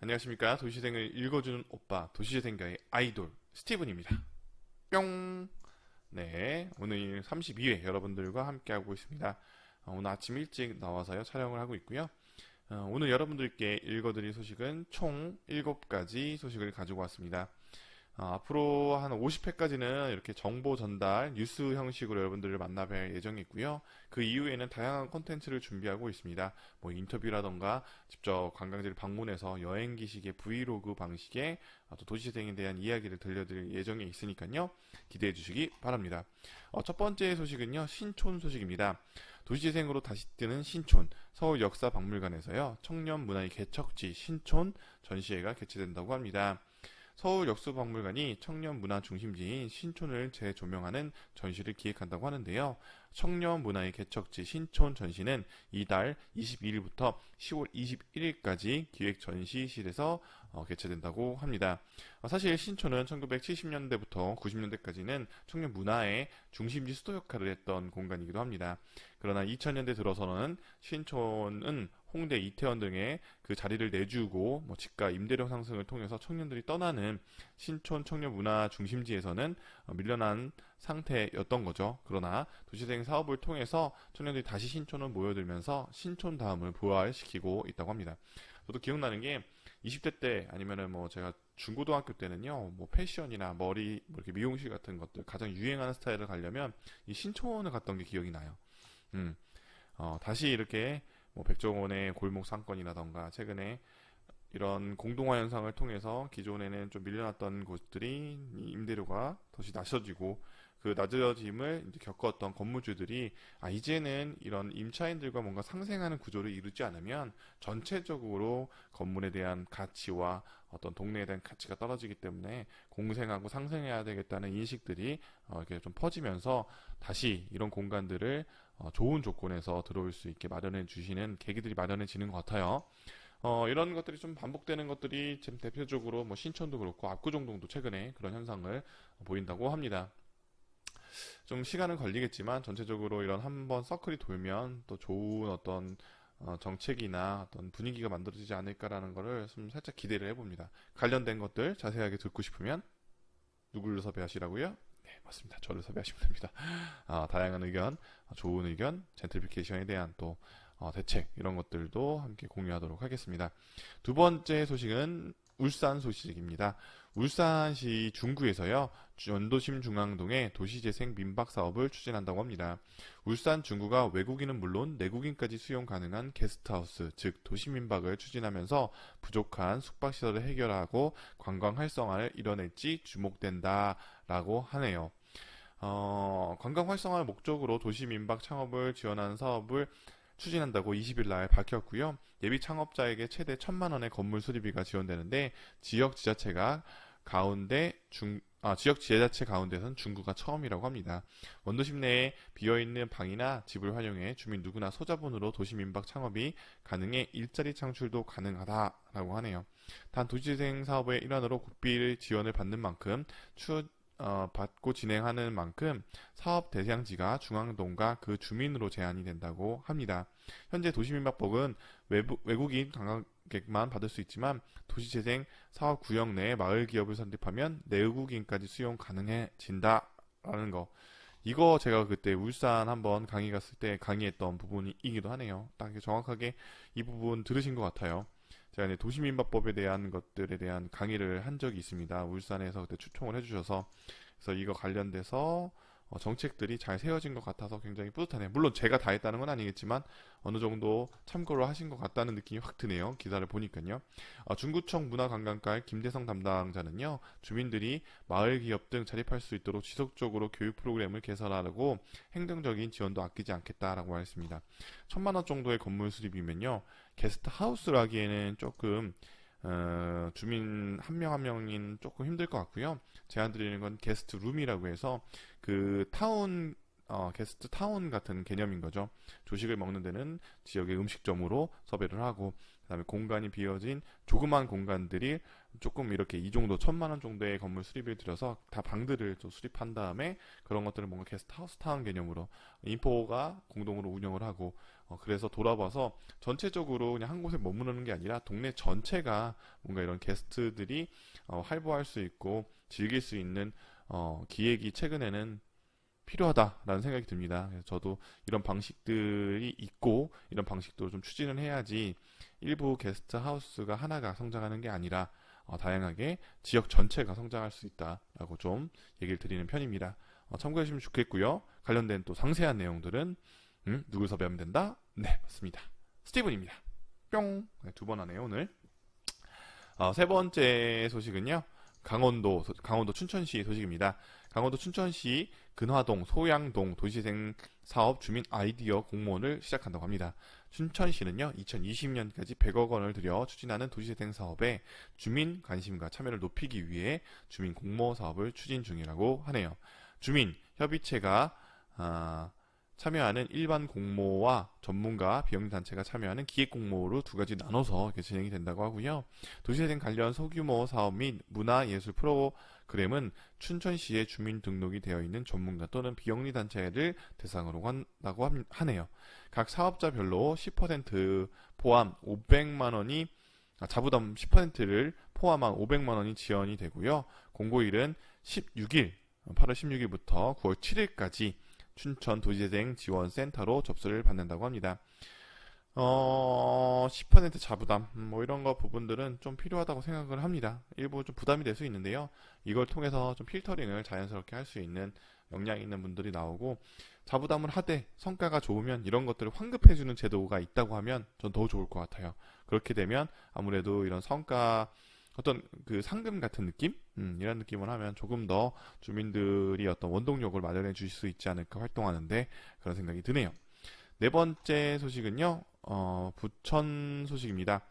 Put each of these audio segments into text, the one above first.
안녕하십니까. 도시재생을 읽어주는 오빠, 도시재생가의 아이돌 스티븐입니다. 뿅. 네, 오늘 32회 여러분들과 함께하고 있습니다. 오늘 아침 일찍 나와서요 촬영을 하고 있고요. 오늘 여러분들께 읽어드릴 소식은 총 7가지 소식을 가지고 왔습니다. 앞으로 한 50회까지는 이렇게 정보 전달, 뉴스 형식으로 여러분들을 만나뵐 예정이 있고요. 그 이후에는 다양한 콘텐츠를 준비하고 있습니다. 뭐 인터뷰라던가 직접 관광지를 방문해서 여행기식의 브이로그 방식의 또 도시재생에 대한 이야기를 들려드릴 예정에 있으니까요. 기대해 주시기 바랍니다. 첫 번째 소식은요. 신촌 소식입니다. 도시재생으로 다시 뜨는 신촌, 서울역사박물관에서요. 청년문화의 개척지 신촌 전시회가 개최된다고 합니다. 서울역사박물관이 청년문화 중심지인 신촌을 재조명하는 전시를 기획한다고 하는데요. 청년문화의 개척지 신촌 전시는 이달 22일부터 10월 21일까지 기획 전시실에서 개최된다고 합니다. 사실 신촌은 1970년대부터 90년대까지는 청년 문화의 중심지 수도 역할을 했던 공간이기도 합니다. 그러나 2000년대 들어서는 신촌은 홍대, 이태원 등의 그 자리를 내주고 집가 임대료 상승을 통해서 청년들이 떠나는 신촌 청년 문화 중심지에서는 밀려난 상태였던 거죠. 그러나 도시재생 사업을 통해서 청년들이 다시 신촌을 모여들면서 신촌 다음을 부활시키고 있다고 합니다. 저도 기억나는 게 20대 때 아니면은 제가 중고등학교 때는요, 패션이나 머리, 이렇게 미용실 같은 것들 가장 유행하는 스타일을 가려면 이 신촌을 갔던 게 기억이 나요. 다시 이렇게 백종원의 골목 상권이라던가 최근에 이런 공동화 현상을 통해서 기존에는 좀 밀려났던 곳들이 임대료가 다시 낮춰지고 그 낮아짐을 이제 겪었던 건물주들이 이제는 이런 임차인들과 뭔가 상생하는 구조를 이루지 않으면 전체적으로 건물에 대한 가치와 어떤 동네에 대한 가치가 떨어지기 때문에 공생하고 상생해야 되겠다는 인식들이 이렇게 좀 퍼지면서 다시 이런 공간들을 좋은 조건에서 들어올 수 있게 마련해 주시는 계기들이 마련해지는 것 같아요. 이런 것들이 좀 반복되는 것들이 지금 대표적으로 신촌도 그렇고 압구정동도 최근에 그런 현상을 보인다고 합니다. 좀 시간은 걸리겠지만 전체적으로 이런 한번 서클이 돌면 또 좋은 어떤 정책이나 어떤 분위기가 만들어지지 않을까라는 거를 좀 살짝 기대를 해봅니다. 관련된 것들 자세하게 듣고 싶으면 누구를 섭외하시라고요? 네, 맞습니다. 저를 섭외하시면 됩니다. 다양한 의견, 좋은 의견, 젠트리피케이션에 대한 또 대책 이런 것들도 함께 공유하도록 하겠습니다. 두 번째 소식은 울산 소식입니다. 울산시 중구에서요, 연도심 중앙동에 도시재생 민박 사업을 추진한다고 합니다. 울산 중구가 외국인은 물론 내국인까지 수용 가능한 게스트하우스, 즉 도시민박을 추진하면서 부족한 숙박시설을 해결하고 관광 활성화를 이뤄낼지 주목된다라고 하네요. 관광 활성화를 목적으로 도시민박 창업을 지원하는 사업을 추진한다고 20일 날 밝혔고요. 예비 창업자에게 최대 1,000만 원의 건물 수리비가 지원되는데 지역 지자체 가운데선 중구가 처음이라고 합니다. 원도심 내에 비어있는 방이나 집을 활용해 주민 누구나 소자본으로 도시민박 창업이 가능해 일자리 창출도 가능하다라고 하네요. 단 도시재생 사업의 일환으로 국비를 지원을 받는 만큼 받고 진행하는 만큼 사업 대상지가 중앙동과 그 주민으로 제한이 된다고 합니다. 현재 도시민박법은 외국인 관광객만 받을 수 있지만 도시재생 사업 구역 내에 마을 기업을 설립하면 내국인까지 수용 가능해진다라는 거. 이거 제가 그때 울산 한번 강의 갔을 때 강의했던 부분이기도 하네요. 딱 정확하게 이 부분 들으신 것 같아요. 제가 도시민박법에 대한 것들에 대한 강의를 한 적이 있습니다. 울산에서 그때 추천을 해주셔서 그래서 이거 관련돼서 정책들이 잘 세워진 것 같아서 굉장히 뿌듯하네요. 물론 제가 다 했다는 건 아니겠지만 어느 정도 참고를 하신 것 같다는 느낌이 확 드네요. 기사를 보니까요. 중구청 문화관광과 김대성 담당자는요. 주민들이 마을 기업 등 자립할 수 있도록 지속적으로 교육 프로그램을 개설하려고 행정적인 지원도 아끼지 않겠다라고 말했습니다. 1,000만 원 정도의 건물 수리비면요. 게스트하우스를 하기에는 조금 주민 한 명 한 명인 조금 힘들 것 같고요. 제안 드리는 건 게스트룸이라고 해서 그 타운 게스트 타운 같은 개념인 거죠. 조식을 먹는 데는 지역의 음식점으로 섭외를 하고, 그다음에 공간이 비어진 조그만 공간들이 조금 이렇게 이 정도 1,000만 원 정도의 건물 수리비를 들여서 다 방들을 또 수립한 다음에 그런 것들을 뭔가 게스트 하우스 타운 개념으로 인포가 공동으로 운영을 하고, 그래서 돌아봐서 전체적으로 그냥 한 곳에 머무르는 게 아니라 동네 전체가 뭔가 이런 게스트들이 활보할 수 있고 즐길 수 있는 기획이 최근에는 필요하다라는 생각이 듭니다. 그래서 저도 이런 방식들이 있고 이런 방식도 좀 추진을 해야지 일부 게스트 하우스가 하나가 성장하는 게 아니라 다양하게 지역 전체가 성장할 수 있다라고 좀 얘기를 드리는 편입니다. 참고해 주시면 좋겠고요. 관련된 또 상세한 내용들은 누굴 섭외하면 된다? 네, 맞습니다. 스티븐입니다. 뿅! 네, 2번 하네요, 오늘. 세 번째 소식은요. 강원도 춘천시 소식입니다. 강원도 춘천시 근화동 소양동 도시재생 사업 주민 아이디어 공모를 시작한다고 합니다. 춘천시는요, 2020년까지 100억 원을 들여 추진하는 도시재생 사업에 주민 관심과 참여를 높이기 위해 주민 공모 사업을 추진 중이라고 하네요. 주민 협의체가 참여하는 일반 공모와 전문가 비영리단체가 참여하는 기획 공모로 두 가지 나눠서 이렇게 진행이 된다고 하고요. 도시재생 관련 소규모 사업 및 문화예술 프로그램은 춘천시에 주민 등록이 되어 있는 전문가 또는 비영리단체를 대상으로 한다고 하네요. 각 사업자별로 10% 포함 500만 원이 자부담 10%를 포함한 500만 원이 지원이 되고요. 공고일은 8월 16일부터 9월 7일까지 춘천 도시재생 지원센터로 접수를 받는다고 합니다. 10% 자부담 뭐 이런 거 부분들은 좀 필요하다고 생각을 합니다. 일부 좀 부담이 될 수 있는데요. 이걸 통해서 좀 필터링을 자연스럽게 할 수 있는 역량이 있는 분들이 나오고, 자부담을 하되 성과가 좋으면 이런 것들을 환급해주는 제도가 있다고 하면 전 더 좋을 것 같아요. 그렇게 되면 아무래도 이런 성과 어떤 그 상금 같은 느낌? 이런 느낌을 하면 조금 더 주민들이 어떤 원동력을 마련해 주실 수 있지 않을까 활동하는데, 그런 생각이 드네요. 네 번째 소식은요, 부천 소식입니다.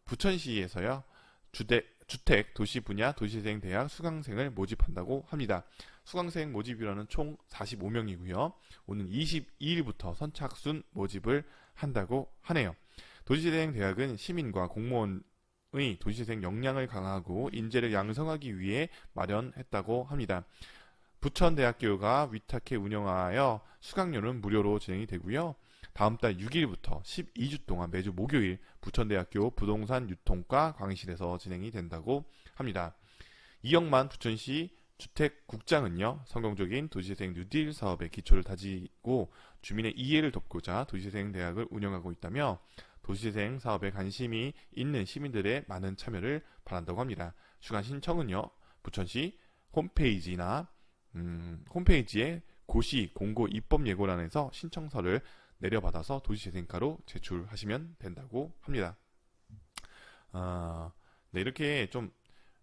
부천시에서요, 주택 도시 분야 도시재생 대학 수강생을 모집한다고 합니다. 수강생 모집 인원은 총 45명이고요. 오는 22일부터 선착순 모집을 한다고 하네요. 도시재생 대학은 시민과 공무원 의 도시재생 역량을 강화하고 인재를 양성하기 위해 마련했다고 합니다. 부천대학교가 위탁해 운영하여 수강료는 무료로 진행이 되고요. 다음 달 6일부터 12주 동안 매주 목요일 부천대학교 부동산 유통과 강의실에서 진행이 된다고 합니다. 이영만 부천시 주택국장은요, 성공적인 도시재생 뉴딜 사업의 기초를 다지고 주민의 이해를 돕고자 도시재생 대학을 운영하고 있다며 도시재생 사업에 관심이 있는 시민들의 많은 참여를 바란다고 합니다. 주간 신청은요, 부천시 홈페이지에 고시 공고 입법 예고란에서 신청서를 내려받아서 도시재생과로 제출하시면 된다고 합니다. 네, 이렇게 좀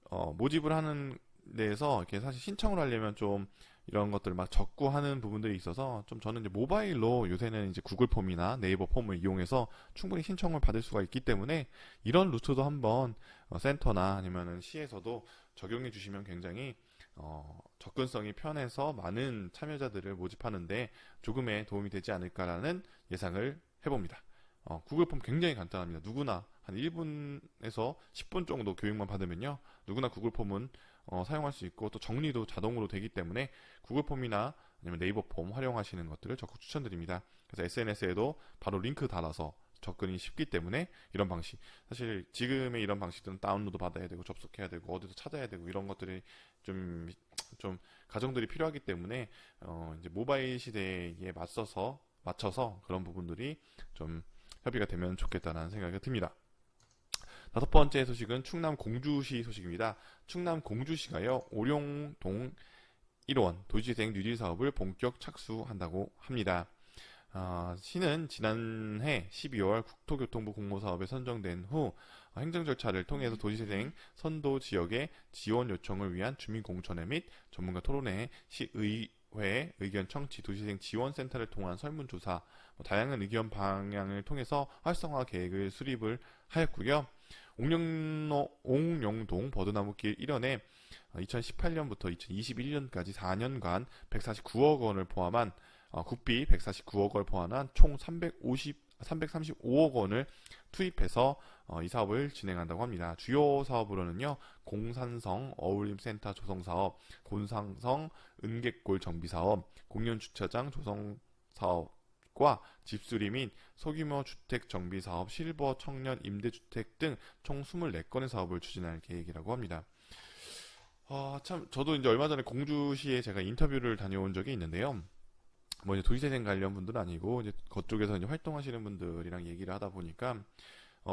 모집을 하는 데에서 이렇게 사실 신청을 하려면 좀 이런 것들 막 적고 하는 부분들이 있어서 좀 저는 이제 모바일로 요새는 이제 구글 폼이나 네이버 폼을 이용해서 충분히 신청을 받을 수가 있기 때문에 이런 루트도 한번 센터나 아니면은 시에서도 적용해 주시면 굉장히 접근성이 편해서 많은 참여자들을 모집하는데 조금의 도움이 되지 않을까라는 예상을 해봅니다. 구글 폼 굉장히 간단합니다. 누구나 한 1분에서 10분 정도 교육만 받으면요, 누구나 구글 폼은 사용할 수 있고 또 정리도 자동으로 되기 때문에 구글 폼이나 아니면 네이버 폼 활용하시는 것들을 적극 추천드립니다. 그래서 SNS에도 바로 링크 달아서 접근이 쉽기 때문에 이런 방식, 사실 지금의 이런 방식들은 다운로드 받아야 되고 접속해야 되고 어디서 찾아야 되고 이런 것들이 좀 과정들이 필요하기 때문에 이제 모바일 시대에 맞춰서 그런 부분들이 좀 협의가 되면 좋겠다는 생각이 듭니다. 다섯 번째 소식은 충남 공주시 소식입니다. 충남 공주시가요, 오룡동 1원 도시재생 뉴딜 사업을 본격 착수한다고 합니다. 시는 지난해 12월 국토교통부 공모사업에 선정된 후 행정 절차를 통해서 도시재생 선도 지역의 지원 요청을 위한 주민공청회 및 전문가 토론회, 시의회 의견 청취, 도시재생 지원센터를 통한 설문조사, 다양한 의견 방향을 통해서 활성화 계획을 수립을 하였고요. 옥룡동 버드나무길 1원에 2018년부터 2021년까지 4년간 149억 원을 포함한 국비 149억 원을 포함한 총 335억 원을 투입해서 이 사업을 진행한다고 합니다. 주요 사업으로는요, 공산성 어울림센터 조성사업, 곤산성 은객골 정비사업, 공연주차장 조성사업과 집수리 및 소규모 주택 정비사업, 실버 청년 임대주택 등 총 24건의 사업을 추진할 계획이라고 합니다. 참, 저도 이제 얼마 전에 공주시에 제가 인터뷰를 다녀온 적이 있는데요. 뭐 이제 도시재생 관련 분들은 아니고 이제 그쪽에서 이제 활동하시는 분들이랑 얘기를 하다 보니까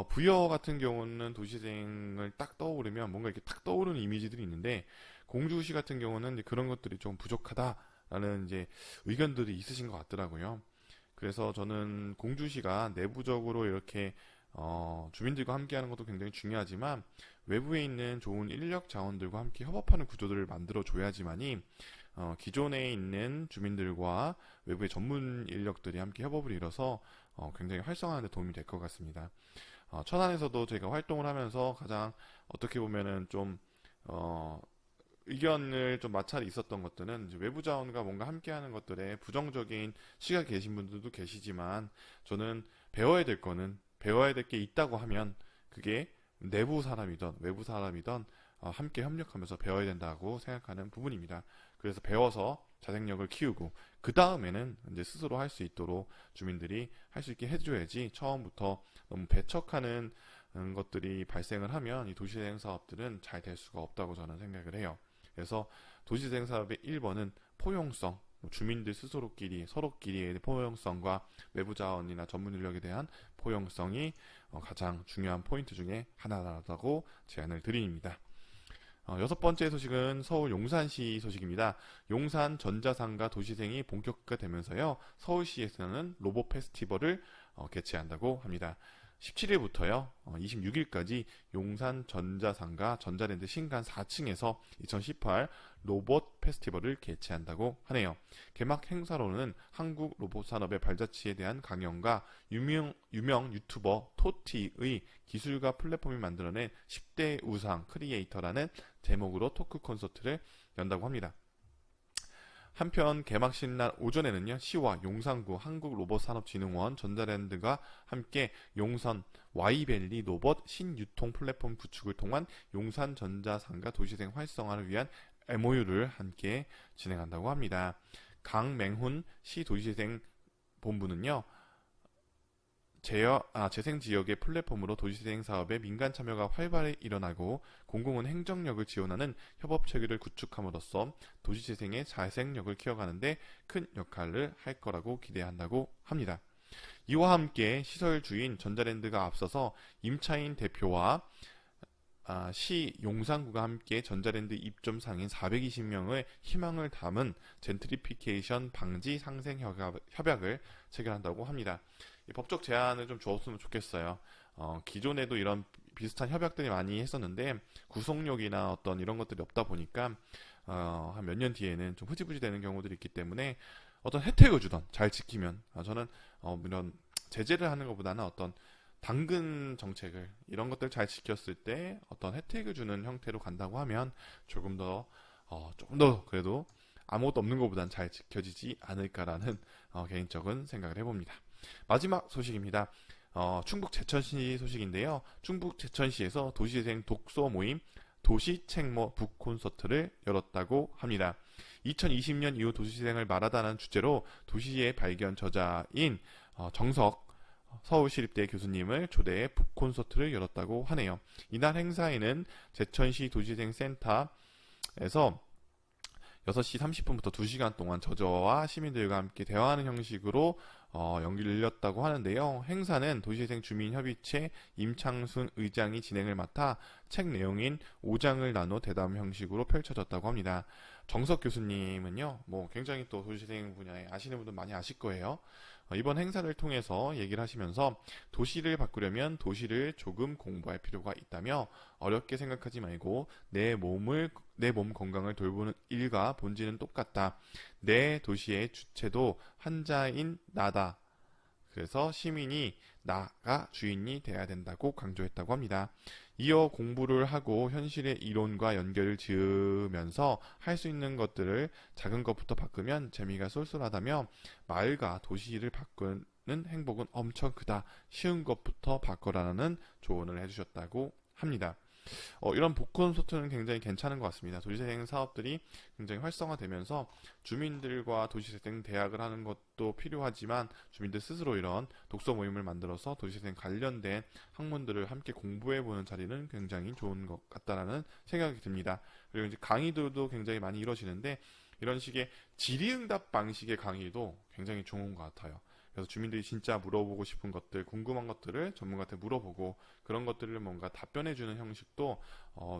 부여 같은 경우는 도시재생을 딱 떠오르면 뭔가 이렇게 딱 떠오르는 이미지들이 있는데 공주시 같은 경우는 이제 그런 것들이 좀 부족하다라는 이제 의견들이 있으신 것 같더라고요. 그래서 저는 공주시가 내부적으로 이렇게 주민들과 함께하는 것도 굉장히 중요하지만 외부에 있는 좋은 인력 자원들과 함께 협업하는 구조들을 만들어 줘야지만이 기존에 있는 주민들과 외부의 전문 인력들이 함께 협업을 이뤄서 굉장히 활성화하는 데 도움이 될 것 같습니다. 천안에서도 제가 활동을 하면서 가장 어떻게 보면은 좀 의견을 좀 마찰이 있었던 것들은 이제 외부 자원과 뭔가 함께하는 것들에 부정적인 시각이 계신 분들도 계시지만 저는 배워야 될 거는 배워야 될 게 있다고 하면 그게 내부 사람이든 외부 사람이든 함께 협력하면서 배워야 된다고 생각하는 부분입니다. 그래서 배워서 자생력을 키우고 그 다음에는 이제 스스로 할 수 있도록 주민들이 할 수 있게 해줘야지 처음부터 너무 배척하는 것들이 발생을 하면 이 도시재생 사업들은 잘 될 수가 없다고 저는 생각을 해요. 그래서 도시재생 사업의 1번은 포용성, 주민들 스스로끼리 서로끼리의 포용성과 외부 자원이나 전문 인력에 대한 포용성이 가장 중요한 포인트 중에 하나라고 제안을 드립니다. 여섯 번째 소식은 서울 용산시 소식입니다. 용산 전자상가 도시생이 본격화되면서요, 서울시에서는 로봇 페스티벌을 개최한다고 합니다. 17일부터요, 26일까지 용산 전자상가 전자랜드 신간 4층에서 2018 로봇 페스티벌을 개최한다고 하네요. 개막 행사로는 한국 로봇 산업의 발자취에 대한 강연과 유명 유튜버 토티의 기술과 플랫폼이 만들어낸 10대 우상 크리에이터라는 제목으로 토크 콘서트를 연다고 합니다. 한편 개막식 날 오전에는요, 시와 용산구 한국로봇산업진흥원 전자랜드가 함께 용선 Y밸리 로봇 신유통 플랫폼 구축을 통한 용산 전자상가 도시생 활성화를 위한 MOU를 함께 진행한다고 합니다. 강맹훈 시 도시생 본부는요, 재생 지역의 플랫폼으로 도시재생 사업에 민간 참여가 활발히 일어나고 공공은 행정력을 지원하는 협업 체계를 구축함으로써 도시재생의 자생력을 키워가는데 큰 역할을 할 거라고 기대한다고 합니다. 이와 함께 시설 주인 전자랜드가 앞서서 임차인 대표와 시 용산구가 함께 전자랜드 입점 상인 420명의 희망을 담은 젠트리피케이션 방지 상생 협약을 체결한다고 합니다. 법적 제한을 좀 주었으면 좋겠어요. 기존에도 이런 비슷한 협약들이 많이 했었는데 구속력이나 어떤 이런 것들이 없다 보니까 한 몇 년 뒤에는 좀 흐지부지 되는 경우들이 있기 때문에 어떤 혜택을 주던 잘 지키면 저는 이런 제재를 하는 것보다는 어떤 당근 정책을 이런 것들 잘 지켰을 때 어떤 혜택을 주는 형태로 간다고 하면 조금 더 그래도 아무것도 없는 것보단 잘 지켜지지 않을까라는 개인적인 생각을 해봅니다. 마지막 소식입니다. 충북 제천시 소식인데요. 충북 제천시에서 도시재생 독서 모임 도시책모 북콘서트를 열었다고 합니다. 2020년 이후 도시재생을 말하다는 주제로 도시의 발견 저자인 정석 서울시립대 교수님을 초대해 북콘서트를 열었다고 하네요. 이날 행사에는 제천시 도시재생센터에서 6시 30분부터 2시간 동안 저자와 시민들과 함께 대화하는 형식으로 열렸다고 하는데요. 행사는 도시재생 주민협의체 임창순 의장이 진행을 맡아 책 내용인 5장을 나눠 대담 형식으로 펼쳐졌다고 합니다. 정석 교수님은요, 굉장히 또 도시재생 분야에 아시는 분들 많이 아실 거예요. 이번 행사를 통해서 얘기를 하시면서 도시를 바꾸려면 도시를 조금 공부할 필요가 있다며 어렵게 생각하지 말고 내 몸 건강을 돌보는 일과 본질은 똑같다. 내 도시의 주체도 한자인 나다. 그래서 시민이 나가 주인이 돼야 된다고 강조했다고 합니다. 이어 공부를 하고 현실의 이론과 연결을 지으면서 할 수 있는 것들을 작은 것부터 바꾸면 재미가 쏠쏠하다며 마을과 도시를 바꾸는 행복은 엄청 크다. 쉬운 것부터 바꿔라는 조언을 해주셨다고 합니다. 이런 복권 소트는 굉장히 괜찮은 것 같습니다. 도시재생 사업들이 굉장히 활성화되면서 주민들과 도시재생 대학을 하는 것도 필요하지만 주민들 스스로 이런 독서 모임을 만들어서 도시재생 관련된 학문들을 함께 공부해보는 자리는 굉장히 좋은 것 같다라는 생각이 듭니다. 그리고 이제 강의들도 굉장히 많이 이루어지는데 이런 식의 질의응답 방식의 강의도 굉장히 좋은 것 같아요. 그래서 주민들이 진짜 물어보고 싶은 것들, 궁금한 것들을 전문가한테 물어보고 그런 것들을 뭔가 답변해주는 형식도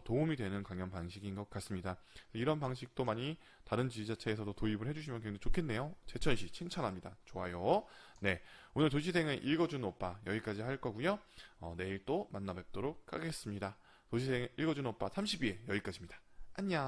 도움이 되는 강연 방식인 것 같습니다. 이런 방식도 많이 다른 지자체에서도 도입을 해주시면 굉장히 좋겠네요. 재천씨 칭찬합니다. 좋아요. 네, 오늘 도시생을 읽어주는 오빠 여기까지 할 거고요. 내일 또 만나 뵙도록 하겠습니다. 도시생을 읽어주는 오빠 32회 여기까지입니다. 안녕.